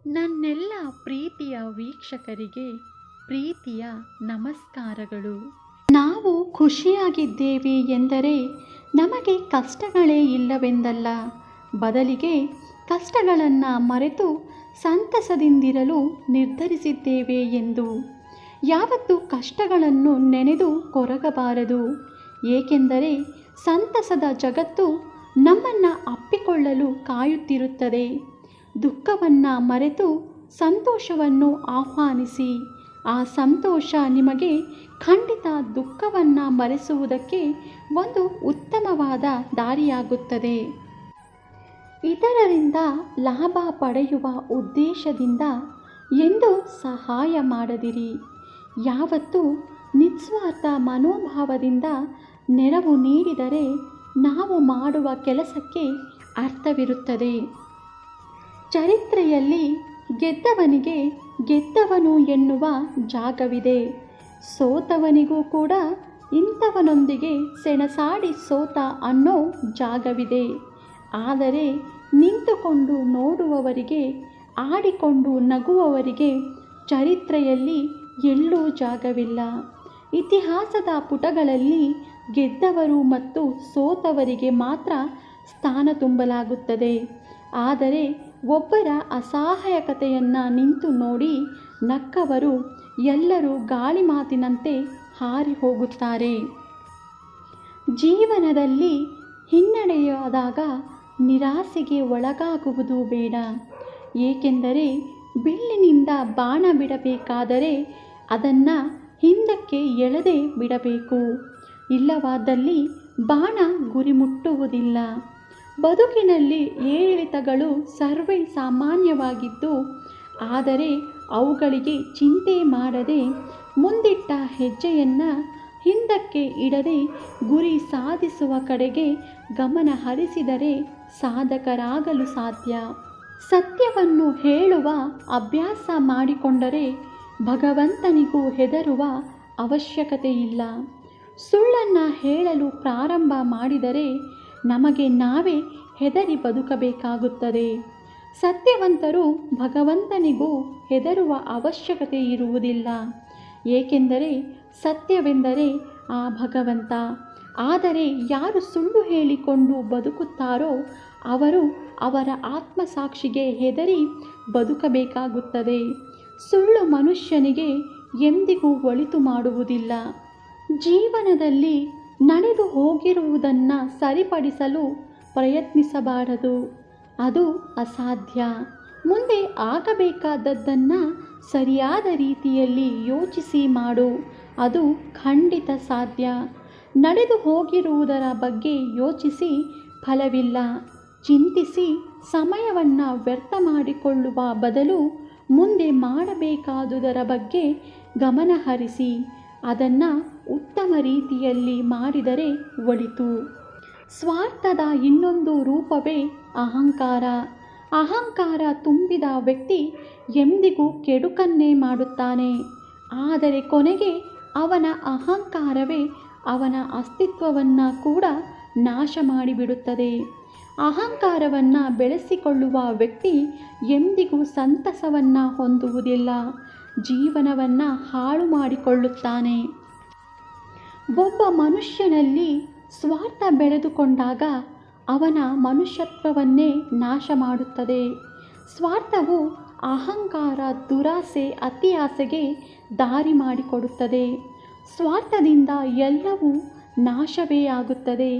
ನನ್ನೆಲ್ಲ ಪ್ರೀತಿಯ ವೀಕ್ಷಕರಿಗೆ ಪ್ರೀತಿಯ ನಮಸ್ಕಾರಗಳು. ನಾವು ಖುಷಿಯಾಗಿದ್ದೇವೆ ಎಂದರೆ ನಮಗೆ ಕಷ್ಟಗಳೇ ಇಲ್ಲವೆಂದಲ್ಲ, ಬದಲಿಗೆ ಕಷ್ಟಗಳನ್ನು ಮರೆತು ಸಂತಸದಿಂದಿರಲು ನಿರ್ಧರಿಸಿದ್ದೇವೆ ಎಂದು. ಯಾವತ್ತೂ ಕಷ್ಟಗಳನ್ನು ನೆನೆದು ಕೊರಗಬಾರದು, ಏಕೆಂದರೆ ಸಂತಸದ ಜಗತ್ತು ನಮ್ಮನ್ನು ಅಪ್ಪಿಕೊಳ್ಳಲು ಕಾಯುತ್ತಿರುತ್ತದೆ. ದುಃಖವನ್ನು ಮರೆತು ಸಂತೋಷವನ್ನು ಆಹ್ವಾನಿಸಿ, ಆ ಸಂತೋಷ ನಿಮಗೆ ಖಂಡಿತ ದುಃಖವನ್ನು ಮರೆಸುವುದಕ್ಕೆ ಒಂದು ಉತ್ತಮವಾದ ದಾರಿಯಾಗುತ್ತದೆ. ಇತರರಿಂದ ಲಾಭ ಪಡೆಯುವ ಉದ್ದೇಶದಿಂದ ಎಂದು ಸಹಾಯ ಮಾಡದಿರಿ. ಯಾವತ್ತೂ ನಿಸ್ವಾರ್ಥ ಮನೋಭಾವದಿಂದ ನೆರವು ನೀಡಿದರೆ ನಾವು ಮಾಡುವ ಕೆಲಸಕ್ಕೆ ಅರ್ಥವಿರುತ್ತದೆ. ಚರಿತ್ರೆಯಲ್ಲಿ ಗೆದ್ದವನಿಗೆ ಗೆದ್ದವನು ಎನ್ನುವ ಜಾಗವಿದೆ, ಸೋತವನಿಗೂ ಕೂಡ ಇಂಥವನೊಂದಿಗೆ ಸೆಣಸಾಡಿ ಸೋತ ಅನ್ನೋ ಜಾಗವಿದೆ. ಆದರೆ ನಿಂತುಕೊಂಡು ನೋಡುವವರಿಗೆ, ಆಡಿಕೊಂಡು ನಗುವವರಿಗೆ ಚರಿತ್ರೆಯಲ್ಲಿ ಎಲ್ಲೂ ಜಾಗವಿಲ್ಲ. ಇತಿಹಾಸದ ಪುಟಗಳಲ್ಲಿ ಗೆದ್ದವರು ಮತ್ತು ಸೋತವರಿಗೆ ಮಾತ್ರ ಸ್ಥಾನ ತುಂಬಲಾಗುತ್ತದೆ. ಆದರೆ ಒಬ್ಬರ ಅಸಹಾಯಕತೆಯನ್ನು ನಿಂತು ನೋಡಿ ನಕ್ಕವರು ಎಲ್ಲರೂ ಗಾಳಿ ಮಾತಿನಂತೆ ಹಾರಿ ಹೋಗುತ್ತಾರೆ. ಜೀವನದಲ್ಲಿ ಹಿನ್ನಡೆಯಾದಾಗ ನಿರಾಸೆಗೆ ಒಳಗಾಗುವುದು ಬೇಡ, ಏಕೆಂದರೆ ಬಿಲ್ಲಿನಿಂದ ಬಾಣ ಬಿಡಬೇಕಾದರೆ ಅದನ್ನು ಹಿಂದಕ್ಕೆ ಎಳೆದೇ ಬಿಡಬೇಕು, ಇಲ್ಲವಾದಲ್ಲಿ ಬಾಣ ಗುರಿ ಮುಟ್ಟುವುದಿಲ್ಲ. ಬದುಕಿನಲ್ಲಿ ಏರಿಳಿತಗಳು ಸರ್ವೇ ಸಾಮಾನ್ಯವಾಗಿದ್ದು, ಆದರೆ ಅವುಗಳಿಗೆ ಚಿಂತೆ ಮಾಡದೆ ಮುಂದಿಟ್ಟ ಹೆಜ್ಜೆಯನ್ನು ಹಿಂದಕ್ಕೆ ಇಡದೆ ಗುರಿ ಸಾಧಿಸುವ ಕಡೆಗೆ ಗಮನ ಹರಿಸಿದರೆ ಸಾಧಕರಾಗಲು ಸಾಧ್ಯ. ಸತ್ಯವನ್ನು ಹೇಳುವ ಅಭ್ಯಾಸ ಮಾಡಿಕೊಂಡರೆ ಭಗವಂತನಿಗೂ ಹೆದರುವ ಅವಶ್ಯಕತೆಯಿಲ್ಲ. ಸುಳ್ಳನ್ನು ಹೇಳಲು ಪ್ರಾರಂಭ ಮಾಡಿದರೆ ನಮಗೆ ನಾವೇ ಹೆದರಿ ಬದುಕಬೇಕಾಗುತ್ತದೆ. ಸತ್ಯವಂತರು ಭಗವಂತನಿಗೂ ಹೆದರುವ ಅವಶ್ಯಕತೆ ಇರುವುದಿಲ್ಲ, ಏಕೆಂದರೆ ಸತ್ಯವೆಂದರೆ ಆ ಭಗವಂತ. ಆದರೆ ಯಾರು ಸುಳ್ಳು ಹೇಳಿಕೊಂಡು ಬದುಕುತ್ತಾರೋ ಅವರು ಅವರ ಆತ್ಮಸಾಕ್ಷಿಗೆ ಹೆದರಿ ಬದುಕಬೇಕಾಗುತ್ತದೆ. ಸುಳ್ಳು ಮನುಷ್ಯನಿಗೆ ಎಂದಿಗೂ ಒಳಿತು ಮಾಡುವುದಿಲ್ಲ. ಜೀವನದಲ್ಲಿ ನಡೆದು ಹೋಗಿರುವುದನ್ನು ಸರಿಪಡಿಸಲು ಪ್ರಯತ್ನಿಸಬಾರದು, ಅದು ಅಸಾಧ್ಯ. ಮುಂದೆ ಆಗಬೇಕಾದದ್ದನ್ನು ಸರಿಯಾದ ರೀತಿಯಲ್ಲಿ ಯೋಚಿಸಿ ಮಾಡು, ಅದು ಖಂಡಿತ ಸಾಧ್ಯ. ನಡೆದು ಹೋಗಿರುವುದರ ಬಗ್ಗೆ ಯೋಚಿಸಿ ಫಲವಿಲ್ಲ. ಚಿಂತಿಸಿ ಸಮಯವನ್ನು ವ್ಯರ್ಥ ಮಾಡಿಕೊಳ್ಳುವ ಬದಲು ಮುಂದೆ ಮಾಡಬೇಕಾದುದರ ಬಗ್ಗೆ ಗಮನ ಹರಿಸಿ ಅದನ್ನು ಉತ್ತಮ ರೀತಿಯಲ್ಲಿ ಮಾಡಿದರೆ ಒಳಿತು. ಸ್ವಾರ್ಥದ ಇನ್ನೊಂದು ರೂಪವೇ ಅಹಂಕಾರ. ಅಹಂಕಾರ ತುಂಬಿದ ವ್ಯಕ್ತಿ ಎಂದಿಗೂ ಕೆಡುಕನ್ನೇ ಮಾಡುತ್ತಾನೆ, ಆದರೆ ಕೊನೆಗೆ ಅವನ ಅಹಂಕಾರವೇ ಅವನ ಅಸ್ತಿತ್ವವನ್ನು ಕೂಡ ನಾಶ ಮಾಡಿಬಿಡುತ್ತದೆ. ಅಹಂಕಾರವನ್ನು ಬೆಳೆಸಿಕೊಳ್ಳುವ ವ್ಯಕ್ತಿ ಎಂದಿಗೂ ಸಂತಸವನ್ನು ಹೊಂದುವುದಿಲ್ಲ, ಜೀವನವನ್ನು ಹಾಳು ಮಾಡಿಕೊಳ್ಳುತ್ತಾನೆ. ಒಬ್ಬ ಮನುಷ್ಯನಲ್ಲಿ ಸ್ವಾರ್ಥ ಬೆಳೆದುಕೊಂಡಾಗ ಅವನ ಮನುಷ್ಯತ್ವವನ್ನೇ ನಾಶ ಮಾಡುತ್ತದೆ. ಸ್ವಾರ್ಥವು ಅಹಂಕಾರ, ದುರಾಸೆ, ಅತಿಯಾಸೆಗೆ ದಾರಿ ಮಾಡಿಕೊಡುತ್ತದೆ. ಸ್ವಾರ್ಥದಿಂದ ಎಲ್ಲವೂ ನಾಶವೇ ಆಗುತ್ತದೆ.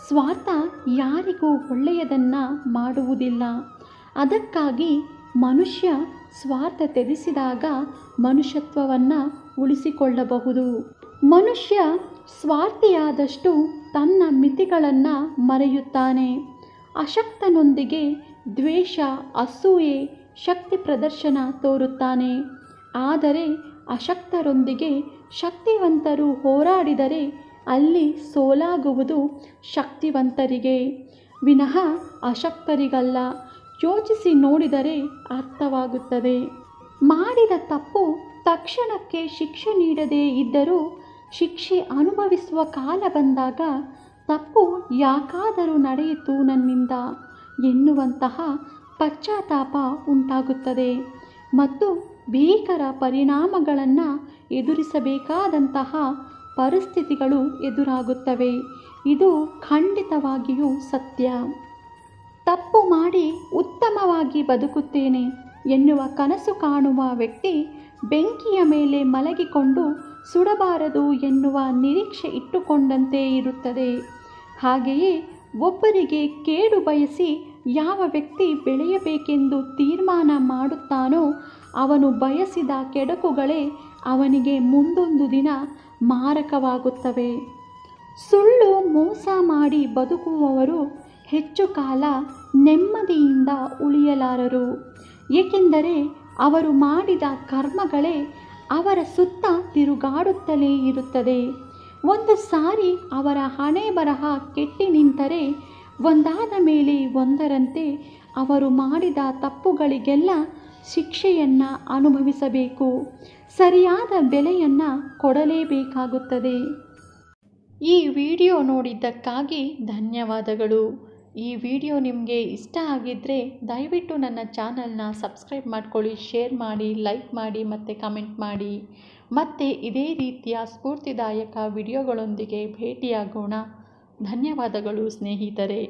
ಸ್ವಾರ್ಥ ಯಾರಿಗೂ ಒಳ್ಳೆಯದನ್ನು ಮಾಡುವುದಿಲ್ಲ. ಅದಕ್ಕಾಗಿ ಮನುಷ್ಯ ಸ್ವಾರ್ಥ ತ್ಯಜಿಸಿದಾಗ ಮನುಷ್ಯತ್ವವನ್ನು ಉಳಿಸಿಕೊಳ್ಳಬಹುದು. ಮನುಷ್ಯ ಸ್ವಾರ್ಥಿಯಾದಷ್ಟು ತನ್ನ ಮಿತಿಗಳನ್ನು ಮರೆಯುತ್ತಾನೆ. ಅಶಕ್ತನೊಂದಿಗೆ ದ್ವೇಷ, ಅಸೂಯೆ, ಶಕ್ತಿ ಪ್ರದರ್ಶನ ತೋರುತ್ತಾನೆ. ಆದರೆ ಅಶಕ್ತರೊಂದಿಗೆ ಶಕ್ತಿವಂತರು ಹೋರಾಡಿದರೆ ಅಲ್ಲಿ ಸೋಲಾಗುವುದು ಶಕ್ತಿವಂತರಿಗೆ ವಿನಃ ಅಶಕ್ತರಿಗಲ್ಲ. ಯೋಚಿಸಿ ನೋಡಿದರೆ ಅರ್ಥವಾಗುತ್ತದೆ. ಮಾಡಿದ ತಪ್ಪು ತಕ್ಷಣಕ್ಕೆ ಶಿಕ್ಷೆ ನೀಡದೇ ಇದ್ದರೂ ಶಿಕ್ಷೆ ಅನುಭವಿಸುವ ಕಾಲ ಬಂದಾಗ ತಪ್ಪು ಯಾಕಾದರೂ ನಡೆಯಿತು ನನ್ನಿಂದ ಎನ್ನುವಂತಹ ಪಶ್ಚಾತ್ತಾಪ ಉಂಟಾಗುತ್ತದೆ ಮತ್ತು ಭೀಕರ ಪರಿಣಾಮಗಳನ್ನು ಎದುರಿಸಬೇಕಾದಂತಹ ಪರಿಸ್ಥಿತಿಗಳು ಎದುರಾಗುತ್ತವೆ. ಇದು ಖಂಡಿತವಾಗಿಯೂ ಸತ್ಯ. ತಪ್ಪು ಮಾಡಿ ಉತ್ತಮವಾಗಿ ಬದುಕುತ್ತೇನೆ ಎನ್ನುವ ಕನಸು ಕಾಣುವ ವ್ಯಕ್ತಿ ಬೆಂಕಿಯ ಮೇಲೆ ಮಲಗಿಕೊಂಡು ಸುಡಬಾರದು ಎನ್ನುವ ನಿರೀಕ್ಷೆ ಇಟ್ಟುಕೊಂಡಂತೆ ಇರುತ್ತದೆ. ಹಾಗೆಯೇ ಒಬ್ಬರಿಗೆ ಕೇಡು ಬಯಸಿ ಯಾವ ವ್ಯಕ್ತಿ ಬೆಳೆಯಬೇಕೆಂದು ತೀರ್ಮಾನ ಮಾಡುತ್ತಾನೋ ಅವನು ಬಯಸಿದ ಕೆಡುಕುಗಳೇ ಅವನಿಗೆ ಮುಂದೊಂದು ದಿನ ಮಾರಕವಾಗುತ್ತವೆ. ಸುಳ್ಳು ಮೋಸ ಮಾಡಿ ಬದುಕುವವರು ಹೆಚ್ಚು ಕಾಲ ನೆಮ್ಮದಿಯಿಂದ ಉಳಿಯಲಾರರು. ಏಕೆಂದರೆ ಅವರು ಮಾಡಿದ ಕರ್ಮಗಳೇ ಅವರ ಸುತ್ತ ತಿರುಗಾಡುತ್ತಲೇ ಇರುತ್ತದೆ. ಒಂದು ಸಾರಿ ಅವರ ಹಣೆ ಬರಹ ಕೆಟ್ಟಿ ನಿಂತರೆ ಒಂದಾದ ಮೇಲೆ ಒಂದರಂತೆ ಅವರು ಮಾಡಿದ ತಪ್ಪುಗಳಿಗೆಲ್ಲ ಶಿಕ್ಷೆಯನ್ನು ಅನುಭವಿಸಬೇಕು. ಸರಿಯಾದ ಬೆಲೆಯನ್ನು ಕೊಡಲೇಬೇಕಾಗುತ್ತದೆ. ಈ ವಿಡಿಯೋ ನೋಡಿದ್ದಕ್ಕಾಗಿ ಧನ್ಯವಾದಗಳು. ಈ ವಿಡಿಯೋ ನಿಮಗೆ ಇಷ್ಟ ಆಗಿದ್ದರೆ ದಯವಿಟ್ಟು ನನ್ನ ಚಾನಲ್ನ ಸಬ್ಸ್ಕ್ರೈಬ್ ಮಾಡ್ಕೊಳ್ಳಿ, ಶೇರ್ ಮಾಡಿ, ಲೈಕ್ ಮಾಡಿ ಮತ್ತು ಕಮೆಂಟ್ ಮಾಡಿ. ಮತ್ತೆ ಇದೇ ರೀತಿಯ ಸ್ಫೂರ್ತಿದಾಯಕ ವಿಡಿಯೋಗಳೊಂದಿಗೆ ಭೇಟಿಯಾಗೋಣ. ಧನ್ಯವಾದಗಳು ಸ್ನೇಹಿತರೆ.